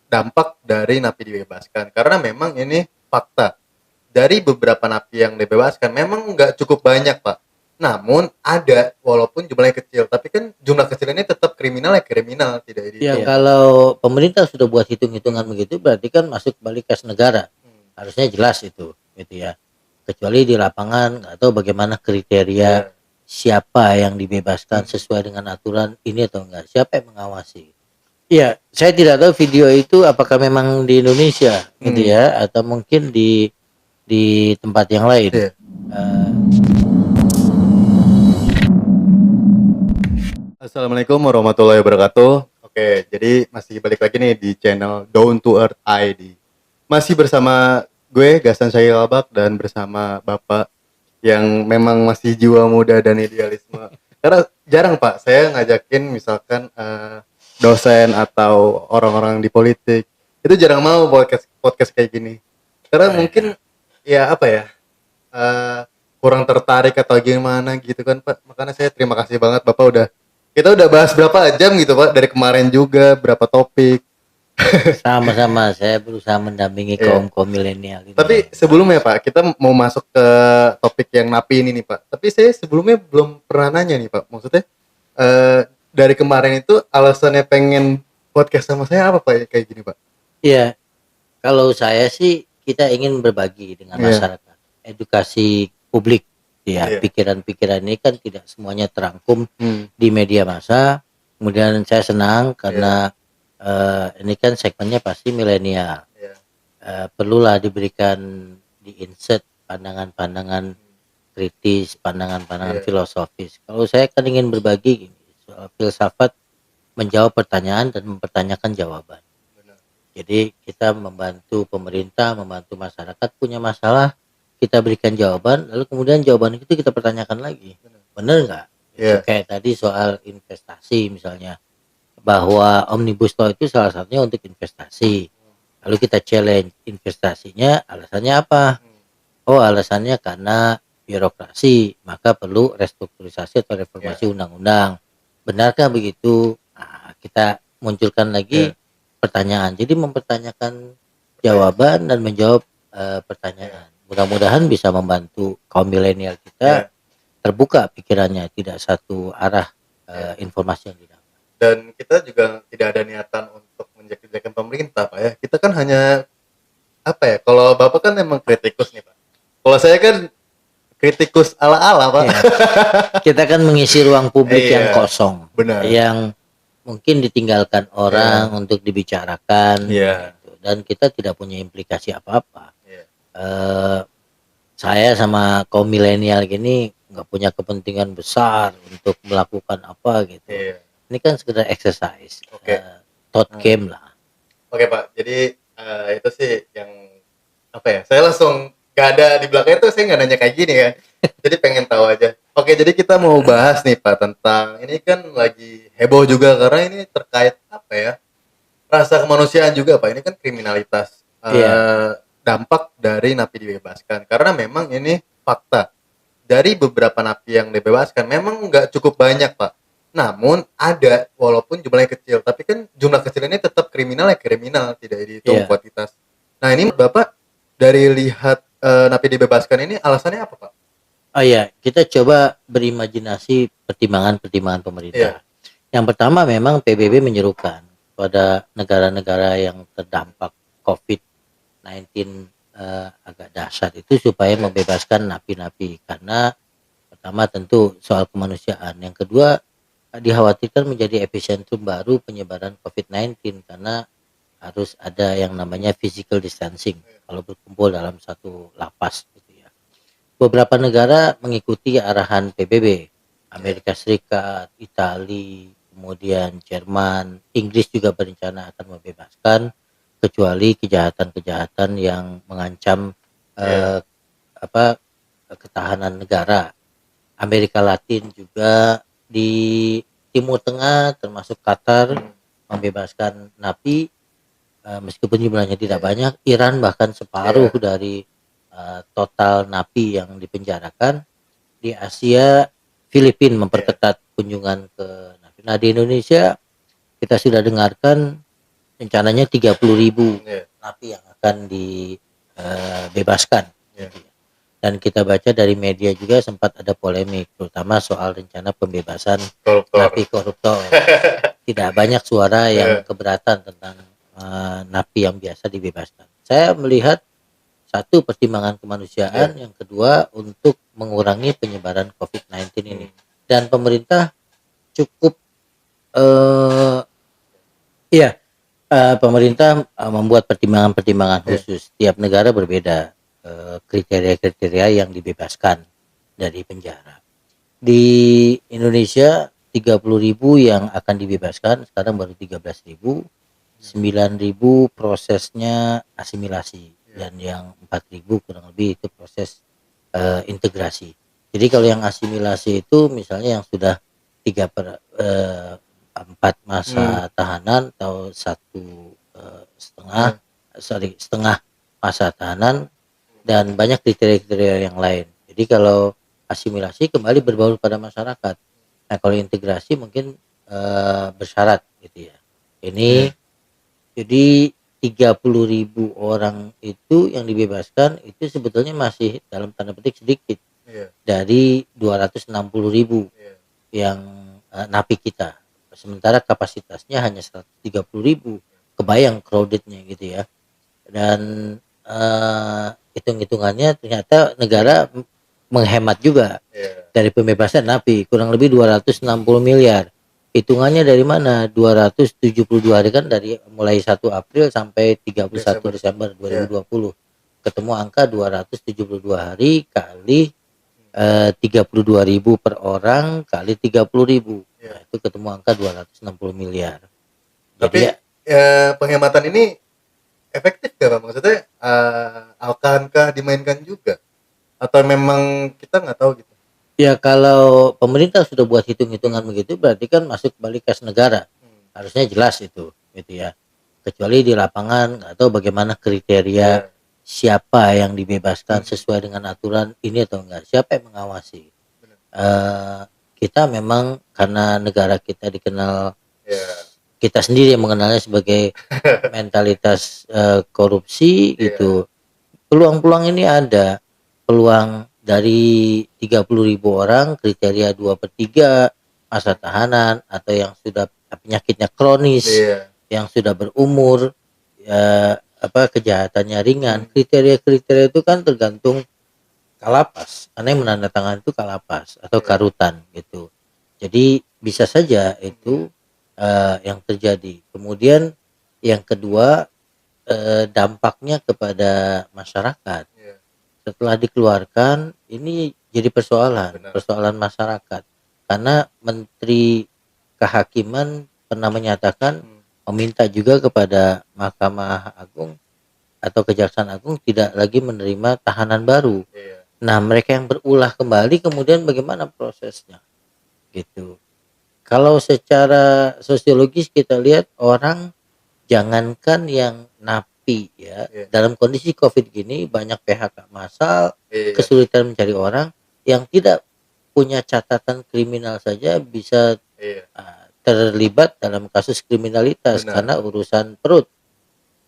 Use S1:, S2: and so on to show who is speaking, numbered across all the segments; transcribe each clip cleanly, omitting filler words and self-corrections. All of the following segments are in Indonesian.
S1: dampak dari napi dibebaskan. Karena memang ini fakta. Dari beberapa napi yang dibebaskan memang nggak cukup banyak, Pak. Namun ada, walaupun jumlahnya kecil, tapi kan jumlah kecil ini tetap kriminal ya kriminal, tidak
S2: Ya
S1: dihitung.
S2: kalau pemerintah sudah buat hitung-hitungan begitu berarti kan masuk balik kas negara. Harusnya jelas itu gitu ya. Kecuali di lapangan nggak tahu bagaimana kriteria
S1: Iya.
S2: siapa yang dibebaskan sesuai dengan aturan ini atau enggak. Siapa yang mengawasi? Iya, saya tidak tahu video itu apakah memang di Indonesia gitu ya atau mungkin di tempat yang lain.
S1: Iya.
S2: Eh,
S1: Assalamualaikum warahmatullahi wabarakatuh. Oke, jadi masih balik lagi nih di channel Down to Earth ID. Masih bersama gue Gasan Syahil Albak dan bersama Bapak yang memang masih jiwa muda dan idealisme. Karena jarang Pak saya ngajakin misalkan dosen atau orang-orang di politik. Itu jarang mau podcast kayak gini. Karena mungkin ya apa ya? eh, kurang tertarik atau gimana gitu kan Pak. Makanya saya terima kasih banget Bapak kita udah bahas berapa jam gitu Pak, dari kemarin juga berapa topik.
S2: Sama-sama saya berusaha mendampingi
S1: Iya.
S2: kaum milenial ini.
S1: Tapi sebelumnya Pak, kita mau masuk ke topik yang napi ini nih Pak. Tapi saya sebelumnya belum pernah nanya nih Pak. Maksudnya dari kemarin itu alasannya pengen podcast sama saya apa Pak kayak gini Pak?
S2: Iya, kalau saya sih kita ingin berbagi dengan
S1: Iya.
S2: masyarakat, edukasi publik, ya.
S1: Iya.
S2: Pikiran-pikiran ini kan tidak semuanya terangkum di media massa. Kemudian saya senang karena ini kan segmennya pasti milenial.
S1: Iya.
S2: Perlulah diberikan di insert pandangan-pandangan kritis, pandangan-pandangan
S1: Iya.
S2: filosofis. Kalau saya kan ingin berbagi soal filsafat, menjawab pertanyaan dan mempertanyakan jawaban.
S1: Benar.
S2: Jadi kita membantu pemerintah, membantu masyarakat punya masalah, kita berikan jawaban, lalu kemudian jawaban itu kita pertanyakan lagi. Benar nggak?
S1: Iya.
S2: Kayak tadi soal investasi misalnya, bahwa Omnibus Law itu salah satunya untuk investasi. Lalu kita challenge investasinya, alasannya apa? Oh, alasannya karena birokrasi, maka perlu restrukturisasi atau reformasi undang-undang. Benarkah begitu? Nah, kita munculkan lagi pertanyaan. Jadi mempertanyakan jawaban dan menjawab pertanyaan. Mudah-mudahan bisa membantu kaum milenial kita terbuka pikirannya, tidak satu arah informasi yang didapat.
S1: Dan kita juga tidak ada niatan untuk menjelek-jelekan pemerintah Pak ya. Kita kan hanya apa ya? Kalau Bapak kan emang kritikus nih Pak. Kalau saya kan kritikus ala-ala Pak.
S2: Ya. Kita kan mengisi ruang publik yang kosong,
S1: benar.
S2: yang mungkin ditinggalkan orang untuk dibicarakan, gitu. Dan kita tidak punya implikasi apa-apa. Saya sama kaum milenial gini nggak punya kepentingan besar untuk melakukan apa gitu. Ini kan sekedar exercise, thought game lah.
S1: Oke Pak, jadi itu sih yang apa ya? Saya langsung gak ada di belakang itu, saya nggak nanya kayak gini kan. Jadi pengen tahu aja. Oke, jadi kita mau bahas nih Pak tentang ini kan lagi heboh juga karena ini terkait apa ya? Rasa kemanusiaan juga Pak. Ini kan kriminalitas. Dampak dari napi dibebaskan. Karena memang ini fakta. Dari beberapa napi yang dibebaskan memang nggak cukup banyak Pak. Namun ada, walaupun jumlahnya kecil, tapi kan jumlah kecil ini tetap kriminal ya kriminal, tidak dihitung kuantitas. Nah ini Bapak dari lihat napi dibebaskan ini alasannya apa Pak?
S2: Oh iya, kita coba berimajinasi pertimbangan-pertimbangan pemerintah. Yang pertama memang PBB menyerukan pada negara-negara yang terdampak COVID-19 agak dahsyat itu supaya membebaskan napi-napi, karena pertama tentu soal kemanusiaan, yang kedua dikhawatirkan menjadi epicentrum baru penyebaran COVID-19 karena harus ada yang namanya physical distancing kalau berkumpul dalam satu lapas gitu ya. Beberapa negara mengikuti arahan PBB, Amerika Serikat, Italia, kemudian Jerman, Inggris juga berencana akan membebaskan kecuali kejahatan-kejahatan yang mengancam ketahanan negara. Amerika Latin juga, di Timur Tengah termasuk Qatar membebaskan napi meskipun jumlahnya tidak banyak. Iran bahkan separuh dari total napi yang dipenjarakan. Di Asia, Filipina memperketat kunjungan ke napi. Nah di Indonesia kita sudah dengarkan rencananya 30.000
S1: Iya.
S2: napi yang akan dibebaskan.
S1: Iya.
S2: Dan kita baca dari media juga sempat ada polemik, terutama soal rencana pembebasan
S1: Koruptor.
S2: napi koruptor. Tidak banyak suara yang
S1: Eh,
S2: keberatan tentang napi yang biasa dibebaskan. Saya melihat satu, pertimbangan kemanusiaan, yang kedua untuk mengurangi penyebaran COVID-19 ini. Dan pemerintah cukup ya pemerintah membuat pertimbangan-pertimbangan khusus. Tiap negara berbeda kriteria-kriteria yang dibebaskan dari penjara. Di Indonesia 30.000 yang akan dibebaskan, sekarang baru 13.000. 9.000 prosesnya asimilasi, dan yang 4.000 kurang lebih itu proses integrasi. Jadi kalau yang asimilasi itu misalnya yang sudah 4 masa tahanan atau setengah masa tahanan, dan banyak kriteria-kriteria yang lain. Jadi kalau asimilasi kembali berbaur pada masyarakat. Nah kalau integrasi mungkin bersyarat gitu ya. Ini jadi 30.000 orang itu yang dibebaskan itu sebetulnya masih dalam tanda petik sedikit dari 260.000 yang napi kita. Sementara kapasitasnya hanya 130.000. Kebayang crowdednya gitu ya. Dan hitung-hitungannya ternyata negara menghemat juga dari pembebasan napi kurang lebih 260 miliar. Hitungannya dari mana? 272 hari kan dari mulai 1 April sampai 31 Desember 2020. Ketemu angka 272 hari kali 32.000 per orang kali 30.000. Nah, itu ketemu angka 260 miliar.
S1: Tapi penghematan ini efektif gak Pak? Maksudnya akankah dimainkan juga? Atau memang kita nggak tahu gitu?
S2: Ya kalau pemerintah sudah buat hitung-hitungan begitu berarti kan masuk balik kas negara. Harusnya jelas itu gitu ya. Kecuali di lapangan nggak tahu bagaimana kriteria siapa yang dibebaskan sesuai dengan aturan ini atau enggak. Siapa yang mengawasi? Kita memang karena negara kita dikenal, kita sendiri yang mengenalnya sebagai mentalitas korupsi gitu. Peluang-peluang ini ada. Peluang dari 30.000 orang kriteria 2/3 masa tahanan atau yang sudah penyakitnya kronis, yang sudah berumur, kejahatannya ringan. Kriteria-kriteria itu kan tergantung kalapas, karena yang menandatangani itu kalapas atau karutan gitu. Jadi bisa saja itu yang terjadi. Kemudian yang kedua dampaknya kepada masyarakat. Setelah dikeluarkan ini jadi persoalan masyarakat, karena Menteri Kehakiman pernah menyatakan meminta juga kepada Mahkamah Agung atau Kejaksaan Agung tidak lagi menerima tahanan baru. Nah mereka yang berulah kembali kemudian bagaimana prosesnya gitu. Kalau secara sosiologis kita lihat orang, jangankan yang napi ya, dalam kondisi COVID gini banyak PHK massal, kesulitan mencari orang yang tidak punya catatan kriminal saja bisa terlibat dalam kasus kriminalitas karena urusan perut.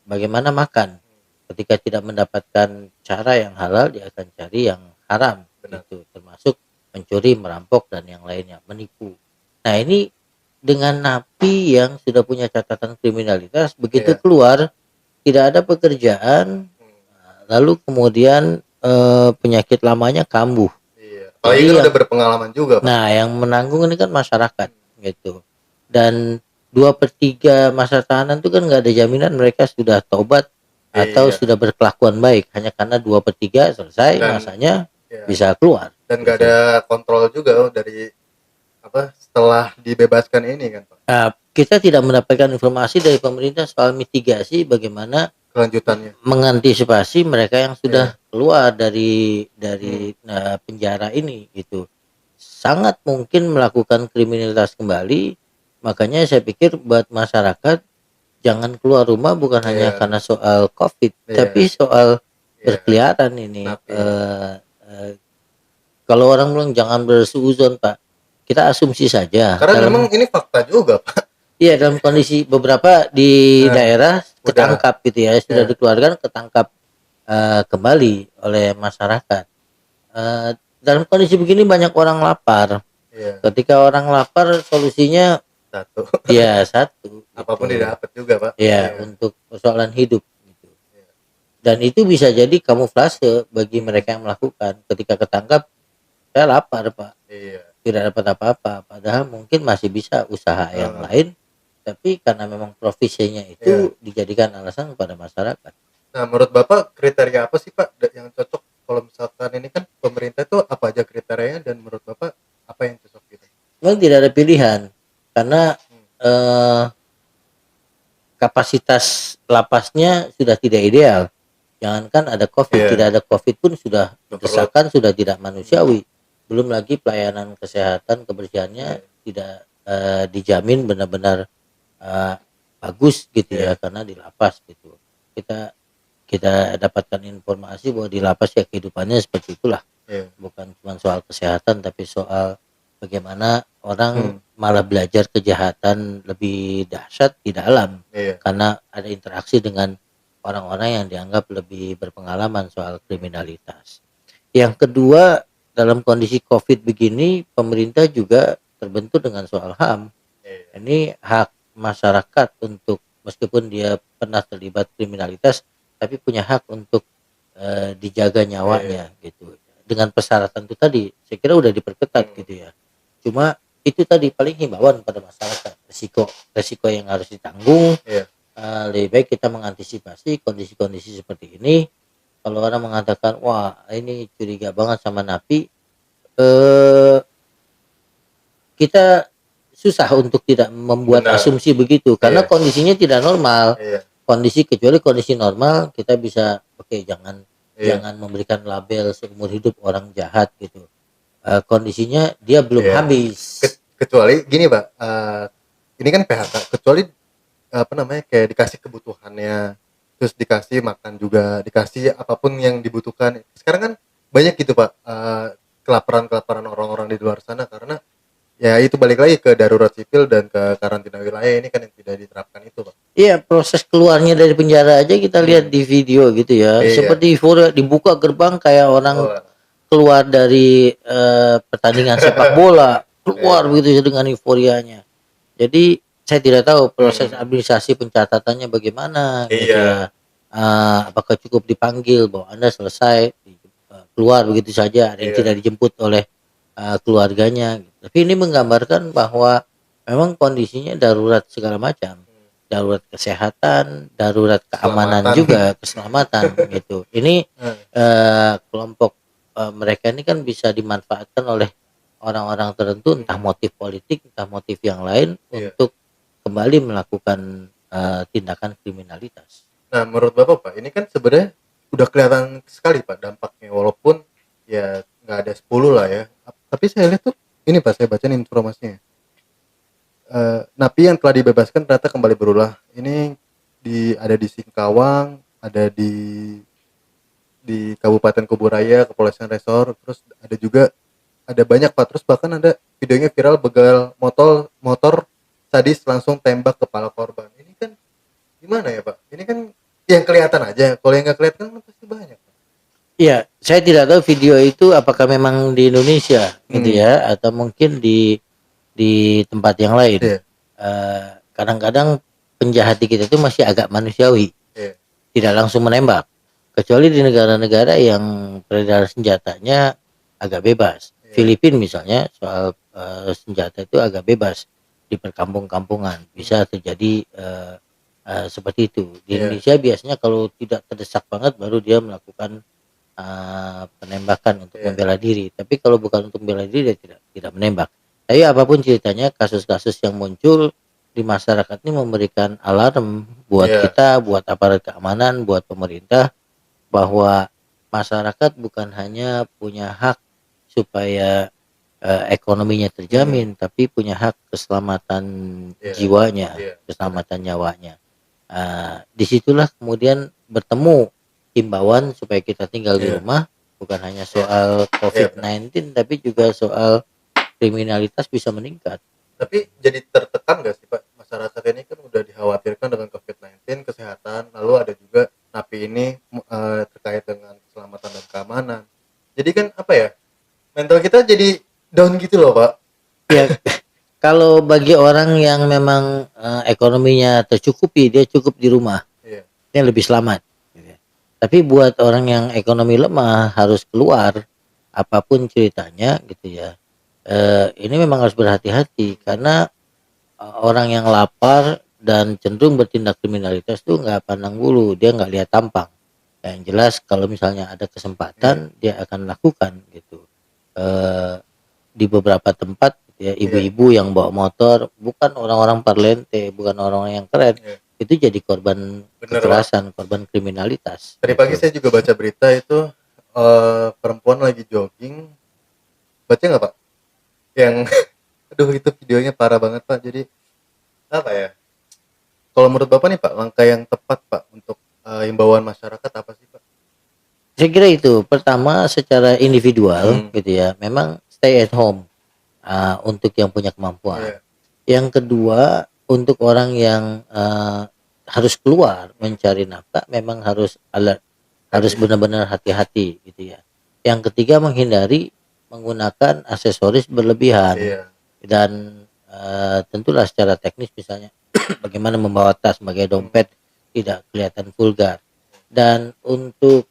S2: Bagaimana makan? Ketika tidak mendapatkan cara yang halal, dia akan cari yang haram gitu, termasuk mencuri, merampok dan yang lainnya, menipu. Nah, ini dengan napi yang sudah punya catatan kriminalitas, begitu keluar tidak ada pekerjaan, lalu kemudian penyakit lamanya kambuh.
S1: Apalagi kan udah berpengalaman juga Pak.
S2: Nah yang menanggung ini kan masyarakat gitu. Dan 2/3 masa tahanan itu kan nggak ada jaminan mereka sudah tobat atau sudah berkelakuan baik, hanya karena 2/3 selesai masanya bisa keluar.
S1: Dan nggak ada kontrol juga dari setelah dibebaskan ini kan Pak.
S2: Kita tidak mendapatkan informasi dari pemerintah soal mitigasi bagaimana
S1: kelanjutannya,
S2: mengantisipasi mereka yang sudah keluar dari penjara ini gitu. Sangat mungkin melakukan kriminalitas kembali. Makanya saya pikir buat masyarakat jangan keluar rumah bukan hanya karena soal COVID, tapi soal berkeliaran ini. Kalau orang bilang jangan bersuuzon Pak, kita asumsi saja.
S1: Karena memang ini fakta juga Pak.
S2: Iya, dalam kondisi beberapa di
S1: Nah,
S2: daerah
S1: udah.
S2: ketangkap gitu ya, sudah
S1: Ya,
S2: dikeluarkan ketangkap kembali oleh masyarakat. Dalam kondisi begini banyak orang lapar.
S1: iya.
S2: Ketika orang lapar solusinya
S1: Satu.
S2: ya satu
S1: Apapun
S2: gitu.
S1: didapat juga, Pak.
S2: Ya,
S1: Iya.
S2: untuk persoalan hidup gitu.
S1: Iya.
S2: Dan itu bisa jadi kamuflase bagi
S1: Hmm,
S2: mereka yang melakukan. Ketika ketangkap, saya lapar, Pak.
S1: iya.
S2: Tidak dapat apa-apa. Padahal mungkin masih bisa usaha yang
S1: Heeh,
S2: lain, tapi karena memang profesinya
S1: iya.
S2: itu dijadikan alasan kepada masyarakat.
S1: Nah, menurut Bapak kriteria apa sih, Pak, yang cocok kalau misalkan ini kan pemerintah itu apa aja kriterianya dan menurut Bapak apa yang cocok gitu?
S2: Memang tidak ada pilihan karena
S1: Hmm,
S2: eh, kapasitas lapasnya sudah tidak ideal. Jangankan ada COVID,
S1: iya,
S2: tidak ada COVID pun sudah
S1: overload.
S2: berdesakan, sudah tidak
S1: Hmm,
S2: manusiawi. Belum lagi pelayanan kesehatan, kebersihannya
S1: iya,
S2: tidak dijamin benar-benar eh, bagus gitu ya,
S1: iya,
S2: karena di lapas gitu. Kita kita dapatkan informasi bahwa di lapas ya kehidupannya seperti itulah,
S1: iya.
S2: bukan cuma soal kesehatan tapi soal bagaimana orang
S1: Hmm,
S2: malah belajar kejahatan lebih dahsyat di dalam
S1: iya.
S2: karena ada interaksi dengan orang-orang yang dianggap lebih berpengalaman soal kriminalitas. Yang kedua, dalam kondisi COVID begini, pemerintah juga terbentur dengan soal HAM.
S1: Iya.
S2: Ini hak masyarakat untuk meskipun dia pernah terlibat kriminalitas, tapi punya hak untuk dijaga
S1: Iya.
S2: nyawanya gitu. Dengan persyaratan itu tadi, saya kira udah diperketat
S1: Hmm,
S2: gitu ya. Cuma itu tadi paling himbauan pada masyarakat, resiko yang harus ditanggung.
S1: iya.
S2: Lebih baik kita mengantisipasi kondisi-kondisi seperti ini. Kalau orang mengatakan, wah ini curiga banget sama napi, eh, kita susah untuk tidak membuat
S1: Benar.
S2: asumsi begitu karena
S1: Iya.
S2: kondisinya tidak normal.
S1: Iya.
S2: Kecuali kondisi normal kita bisa oke, jangan
S1: Iya.
S2: memberikan label seumur hidup orang jahat gitu. Kondisinya dia belum
S1: Iya.
S2: habis.
S1: Kecuali gini, Pak. Ini kan PHK. Kecuali apa namanya kayak dikasih kebutuhannya, terus dikasih makan juga, dikasih apapun yang dibutuhkan. Sekarang kan banyak gitu, Pak. Kelaparan orang-orang di luar sana karena ya itu balik lagi ke darurat sipil dan ke karantina wilayah ini kan yang tidak diterapkan itu, Pak.
S2: Iya, proses keluarnya dari penjara aja kita lihat
S1: Hmm,
S2: di video gitu ya.
S1: iya.
S2: Seperti euforia dibuka gerbang kayak orang
S1: Wah,
S2: keluar dari pertandingan sepak bola, keluar
S1: iya.
S2: begitu ya dengan euforianya. Jadi saya tidak tahu proses
S1: Hmm,
S2: administrasi pencatatannya bagaimana gitu
S1: iya.
S2: ya. Apakah cukup dipanggil bahwa Anda selesai keluar begitu saja, ada yang
S1: Iya.
S2: tidak dijemput oleh keluarganya. Tapi ini menggambarkan bahwa memang kondisinya darurat segala macam,
S1: Hmm,
S2: darurat kesehatan, darurat keamanan
S1: keselamatan.
S2: juga, keselamatan gitu. Ini
S1: Heeh,
S2: kelompok mereka ini kan bisa dimanfaatkan oleh orang-orang tertentu, entah
S1: hmm,
S2: motif politik, entah motif yang lain
S1: iya.
S2: untuk kembali melakukan tindakan kriminalitas.
S1: Nah, menurut Bapak, Pak, ini kan sebenarnya udah kelihatan sekali, Pak, dampaknya. Walaupun ya nggak ada 10 lah ya. Tapi saya lihat tuh, ini Pak, saya bacain informasinya. Napi yang telah dibebaskan ternyata kembali berulah. Ini ada di Singkawang, ada di Kabupaten Kuburaya, Kepolisian Resor, terus ada juga ada banyak, Pak. Terus bahkan ada videonya viral begal motor motor sadis langsung tembak kepala korban. Ini kan gimana ya, Pak? Ini kan yang kelihatan aja. Kalau yang nggak kelihatan kan pasti banyak, Pak.
S2: Iya, saya tidak tahu video itu apakah memang di Indonesia gitu
S1: Hmm,
S2: ya, atau mungkin di tempat yang lain.
S1: iya,
S2: Kadang-kadang penjahat di kita itu masih agak manusiawi,
S1: iya,
S2: tidak langsung menembak. Kecuali di negara-negara yang peredaran senjatanya agak bebas.
S1: iya.
S2: Filipina misalnya soal senjata itu agak bebas di perkampung-kampungan.
S1: Hmm,
S2: Bisa terjadi seperti itu. Di
S1: iya,
S2: Indonesia biasanya kalau tidak terdesak banget baru dia melakukan penembakan untuk
S1: iya,
S2: membela diri. Tapi kalau bukan untuk membela diri dia tidak menembak. Tapi apapun ceritanya, kasus-kasus yang muncul di masyarakat ini memberikan alarm buat
S1: iya,
S2: kita, buat aparat keamanan, buat pemerintah bahwa masyarakat bukan hanya punya hak supaya ekonominya
S1: hmm,
S2: terjamin, tapi punya hak keselamatan
S1: iya,
S2: jiwanya,
S1: iya, benar.
S2: keselamatan nyawanya. Disitulah kemudian bertemu himbauan supaya kita tinggal di
S1: Iya,
S2: rumah, bukan hanya
S1: iya,
S2: soal
S1: iya, benar.
S2: COVID-19 tapi juga soal kriminalitas bisa meningkat.
S1: Tapi jadi tertekan nggak sih, Pak? masyarakat ini kan udah dikhawatirkan dengan COVID-19 kesehatan, lalu ada juga NAPI ini terkait dengan keselamatan dan keamanan. Jadi kan apa ya, mental kita jadi down gitu loh Pak.
S2: Ya, kalau bagi orang yang memang ekonominya tercukupi, dia cukup di rumah,
S1: Iya,
S2: dia lebih selamat. Gitu ya. Tapi buat orang yang ekonomi lemah harus keluar, apapun ceritanya gitu ya. Ini memang harus berhati-hati karena orang yang lapar dan cenderung bertindak kriminalitas tuh nggak pandang bulu, dia nggak lihat tampang. Yang jelas kalau misalnya ada kesempatan dia akan lakukan gitu. Eh, di beberapa tempat gitu ya,
S1: iya,
S2: ibu-ibu yang bawa motor bukan orang-orang parlente, bukan orang-orang yang keren,
S1: iya.
S2: itu jadi korban
S1: Bener Pak.
S2: kekerasan, korban kriminalitas
S1: Tadi pagi
S2: gitu.
S1: saya juga baca berita itu perempuan lagi jogging, baca nggak Pak? Yang aduh itu videonya parah banget Pak. Jadi apa ya? Kalau menurut Bapak nih Pak, langkah yang tepat Pak untuk himbauan masyarakat apa sih Pak?
S2: Saya kira itu pertama secara individual
S1: Hmm,
S2: gitu ya, memang stay at home untuk yang punya kemampuan.
S1: iya,
S2: Yang kedua untuk orang yang harus keluar mencari nafkah memang harus alert, harus
S1: ready.
S2: benar-benar hati-hati gitu ya. Yang ketiga menghindari menggunakan aksesoris berlebihan
S1: Iya,
S2: dan tentulah secara teknis misalnya bagaimana membawa tas sebagai
S1: hmm,
S2: dompet tidak kelihatan vulgar. Dan untuk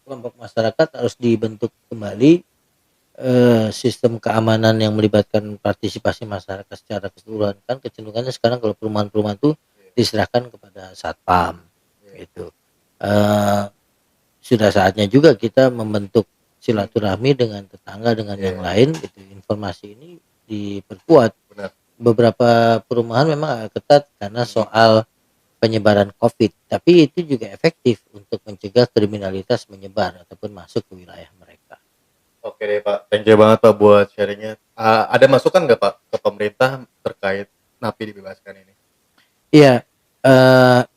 S2: kelompok masyarakat harus dibentuk kembali sistem keamanan yang melibatkan partisipasi masyarakat secara keseluruhan. Kan kecenderungannya sekarang kalau perumahan-perumahan itu
S1: iya,
S2: diserahkan kepada satpam
S1: iya,
S2: gitu. Eh, Sudah saatnya juga kita membentuk
S1: hmm,
S2: silaturahmi dengan tetangga dengan
S1: iya,
S2: yang lain gitu. Informasi ini diperkuat.
S1: benar.
S2: Beberapa perumahan memang agak ketat karena
S1: Hmm.
S2: soal penyebaran COVID, tapi itu juga efektif untuk mencegah kriminalitas menyebar ataupun masuk ke wilayah mereka.
S1: Oke deh Pak, thank you banget Pak buat sharingnya. Ada masukan nggak Pak ke pemerintah terkait napi dibebaskan ini?
S2: Iya,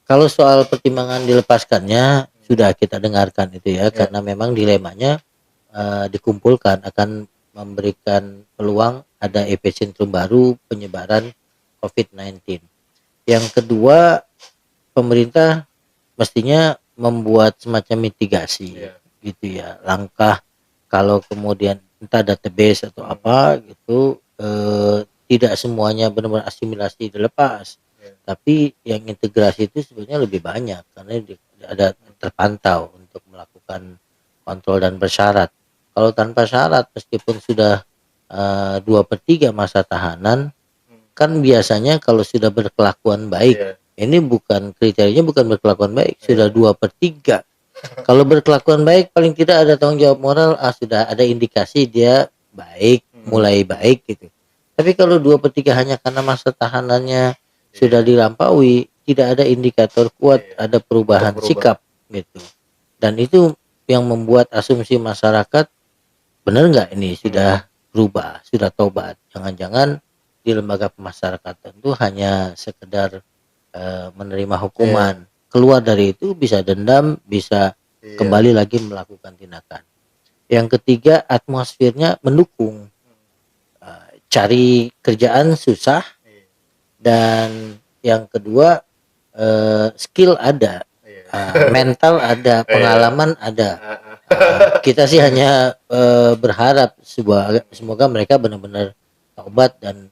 S2: kalau soal pertimbangan dilepaskannya sudah kita dengarkan itu ya,
S1: Iya,
S2: karena memang dilemanya dikumpulkan akan memberikan peluang ada epicentrum baru penyebaran COVID-19. Yang kedua, pemerintah mestinya membuat semacam mitigasi
S1: iya,
S2: gitu ya, langkah kalau kemudian entah database atau
S1: hmm,
S2: apa gitu, tidak semuanya benar-benar asimilasi dilepas,
S1: iya,
S2: tapi yang integrasi itu sebenarnya lebih banyak karena ada terpantau untuk melakukan kontrol dan bersyarat. Kalau tanpa syarat meskipun sudah 2/3 masa tahanan,
S1: hmm,
S2: kan biasanya kalau sudah berkelakuan baik,
S1: iya,
S2: ini bukan kriterianya bukan berkelakuan baik, sudah
S1: iya,
S2: 2/3. Kalau berkelakuan baik paling tidak ada tanggung jawab moral, sudah ada indikasi dia baik,
S1: hmm,
S2: mulai baik gitu. Tapi kalau 2/3 hanya karena masa tahanannya sudah
S1: iya,
S2: dilampaui, tidak ada indikator kuat
S1: iya,
S2: ada
S1: untuk
S2: perubahan
S1: berubah.
S2: sikap gitu. Dan itu yang membuat asumsi masyarakat, benar nggak ini
S1: Hmm,
S2: sudah berubah, sudah tobat. Jangan-jangan di lembaga pemasyarakatan itu hanya sekedar menerima
S1: iya,
S2: hukuman. Keluar dari itu bisa dendam, bisa
S1: iya,
S2: kembali lagi melakukan tindakan. Yang ketiga, atmosfernya mendukung.
S1: hmm,
S2: Cari kerjaan susah,
S1: iya,
S2: dan yang kedua skill ada,
S1: iya,
S2: mental ada,
S1: iya,
S2: pengalaman ada.
S1: ah, ah.
S2: Kita sih hanya berharap semoga mereka benar-benar taubat dan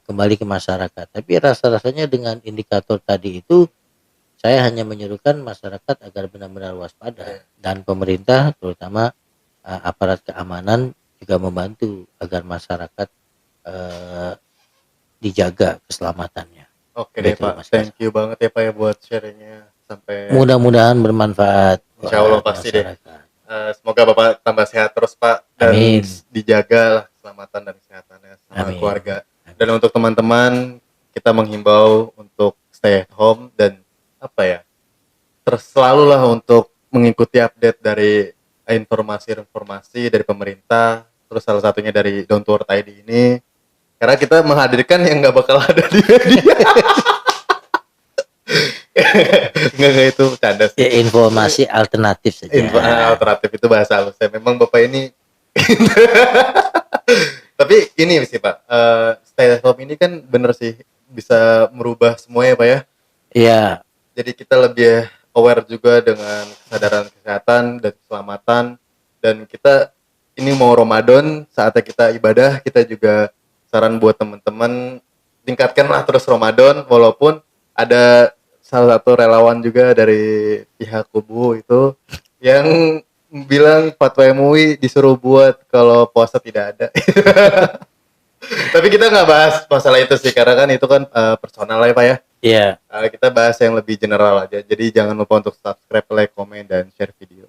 S2: kembali ke masyarakat. Tapi rasa-rasanya dengan indikator tadi itu, saya hanya menyuruhkan masyarakat agar benar-benar waspada
S1: Iya.
S2: dan pemerintah terutama aparat keamanan juga membantu agar masyarakat eh, dijaga keselamatannya.
S1: Oke deh
S2: Begitu
S1: Pak,
S2: Mas
S1: thank
S2: Gaza.
S1: you banget ya Pak ya buat sharingnya sampai
S2: Mudah-mudahan bermanfaat
S1: insya Allah
S2: buat
S1: pasti deh.
S2: masyarakat.
S1: Semoga Bapak tambah sehat terus Pak dan
S2: Amin.
S1: dijaga lah keselamatan dan kesehatannya sama
S2: Amin.
S1: keluarga. Dan
S2: Amin.
S1: untuk teman-teman kita menghimbau untuk stay at home dan apa ya, terus selalu lah untuk mengikuti update dari informasi-informasi dari pemerintah, terus salah satunya dari Don't Worry ID ini, karena kita menghadirkan yang nggak bakal ada di media. Nggak itu canda
S2: Ya,
S1: sih.
S2: informasi alternatif saja.
S1: Alternatif itu bahasa halus saya. Memang Bapak ini tapi ini sih Pak, stay stay at home ini kan bener sih bisa merubah semuanya Pak ya.
S2: Iya,
S1: Jadi kita lebih aware juga dengan kesadaran kesehatan dan keselamatan, dan kita ini mau Ramadan saatnya kita ibadah, kita juga saran buat teman-teman tingkatkanlah terus Ramadan, walaupun ada salah satu relawan juga dari pihak kubu itu yang bilang fatwa MUI disuruh buat kalau puasa tidak ada. Tapi kita nggak bahas masalah itu sih karena kan itu kan personal ya Pak ya.
S2: iya.
S1: Kita bahas yang lebih general aja. Jadi jangan lupa untuk subscribe, like, komen, dan share video.